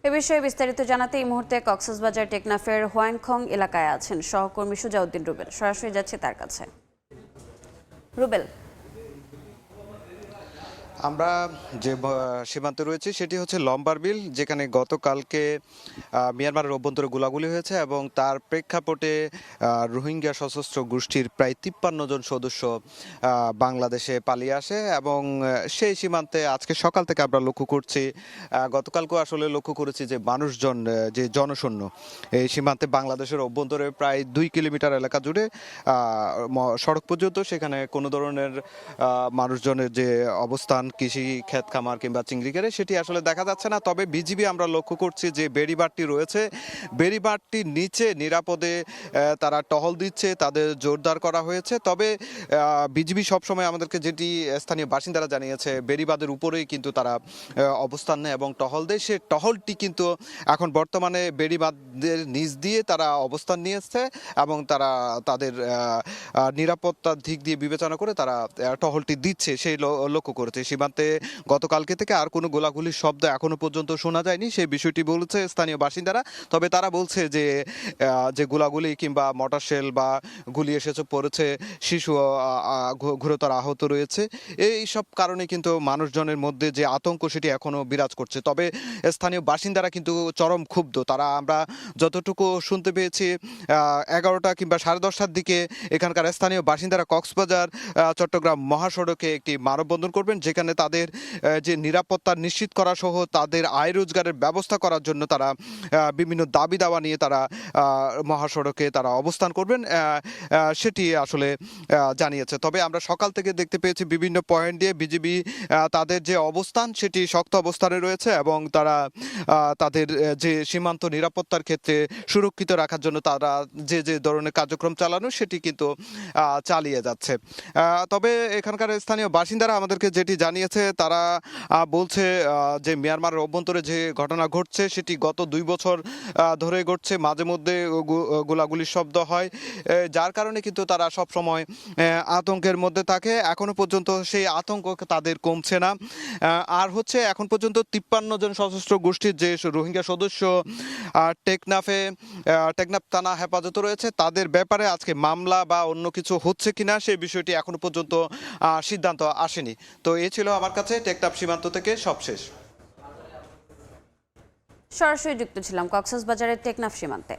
এ বিষয়ে বিস্তারিত জানাতে এই মুহূর্তে কক্সবাজার টেকনাফের হোয়াংখং এলাকায় আছেন সহকর্মী সুজাউদ্দিন রুবেল। সরাসরি যাচ্ছে তার কাছে। রুবেল, আমরা যে সীমান্তে রয়েছি সেটি হচ্ছে লম্বারবিল, যেখানে গতকালকে মিয়ানমারের অভ্যন্তরে গোলাগুলি হয়েছে এবং তার প্রেক্ষাপটে রোহিঙ্গা সশস্ত্র গোষ্ঠীর প্রায় 53 জন সদস্য বাংলাদেশে পালিয়ে আসে এবং সেই সীমান্তে আজকে সকাল থেকে আমরা লক্ষ্য করছি, গতকালকেও আসলে লক্ষ্য করেছি যে মানুষজন যে জনশূন্য এই সীমান্তে বাংলাদেশের অভ্যন্তরে প্রায় 2 কিলোমিটার এলাকা জুড়ে সড়ক পর্যন্ত সেখানে কোনো ধরনের মানুষজনের যে অবস্থান কৃষি ক্ষেত খামার কিংবা চিংড়িঘাটে সেটি আসলে দেখা যাচ্ছে না। তবে বিজিবি আমরা লক্ষ্য করছি যে বেড়িবাঁধটি রয়েছে, বেড়িবাঁধটির নিচে নিরাপদে তারা টহল দিচ্ছে, তাদের জোরদার করা হয়েছে। তবে বিজিবি সবসময় আমাদেরকে যেটি স্থানীয় বাসিন্দারা জানিয়েছে, বেড়িবাঁধের উপরেই কিন্তু তারা অবস্থান নেয় এবং টহল দেয়। সে টহলটি কিন্তু এখন বর্তমানে বেড়িবাঁধের নিচ দিয়ে তারা অবস্থান নিয়েছে এবং তারা তাদের নিরাপত্তার দিক দিয়ে বিবেচনা করে তারা টহলটি দিচ্ছে, সেই লক্ষ্য করেছে। সীমান্তে গতকালকে থেকে আর কোনো গোলাগুলির শব্দ এখনো পর্যন্ত শোনা যায়নি, সেই বিষয়টি বলছে স্থানীয় বাসিন্দারা। তবে তারা বলছে যে যে গোলাগুলি কিংবা মর্টার শেল বা গুলি এসেছে পড়েছে, শিশু গুরুতর আহত রয়েছে, এই সব কারণে কিন্তু মানুষজনের মধ্যে যে আতঙ্ক সেটি এখনো বিরাজ করছে। তবে স্থানীয় বাসিন্দারা কিন্তু চরম ক্ষুব্ধ। তারা আমরা যতটুকু শুনতে পেয়েছি 11টা কিংবা 10:30টার দিকে এখানকার স্থানীয় বাসিন্দারা কক্সবাজার চট্টগ্রাম মহাসড়কে একটি মানববন্ধন করবেন, যেখানে তাদের যে নিরাপত্তা নিশ্চিত করা সহ তাদের আয় রোজগারের ব্যবস্থা করার জন্য তারা বিভিন্ন দাবি দাওয়া নিয়ে তারা মহাসড়কে তারা অবস্থান করবেন, সেটি আসলে জানিয়েছে। তবে আমরা সকাল থেকে দেখতে পেয়েছি বিভিন্ন পয়েন্ট দিয়ে বিজিবি তাদের যে অবস্থান সেটি শক্ত অবস্থানে রয়েছে এবং তারা তাদের যে সীমান্ত নিরাপত্তার ক্ষেত্রে সুরক্ষিত রাখার জন্য তারা যে যে ধরনের কার্যক্রম চালানো সেটি কিন্তু চালিয়ে যাচ্ছে। তবে এখানকার স্থানীয় বাসিন্দারা আমাদেরকে যেটি জানিয়েছে, তারা বলছে যে মিয়ানমারের অভ্যন্তরে যে ঘটনা ঘটছে সেটি গত 2 বছর ধরে ঘটছে, মাঝে মধ্যে গোলাগুলির শব্দ হয়, যার কারণে কিন্তু তারা সব সময় আতঙ্কের মধ্যে থাকে। এখনো পর্যন্ত সেই আতঙ্ক তাদের কমছে না। আর হচ্ছে এখন পর্যন্ত 53 জন সশস্ত্র গোষ্ঠীর যে রোহিঙ্গা সদস্য টেকনাফ থানা হেফাজতে রয়েছে, তাদের ব্যাপারে আজকে মামলা বা অন্য কিছু হচ্ছে কিনা সেই বিষয়টি এখনো পর্যন্ত সিদ্ধান্ত আসেনি। তো এই ছিল আমার কাছে টেকনাফ সীমান্ত থেকে সবশেষ। সরাসরি যুক্ত ছিলাম কক্সবাজারের টেকনাফ সীমান্তে।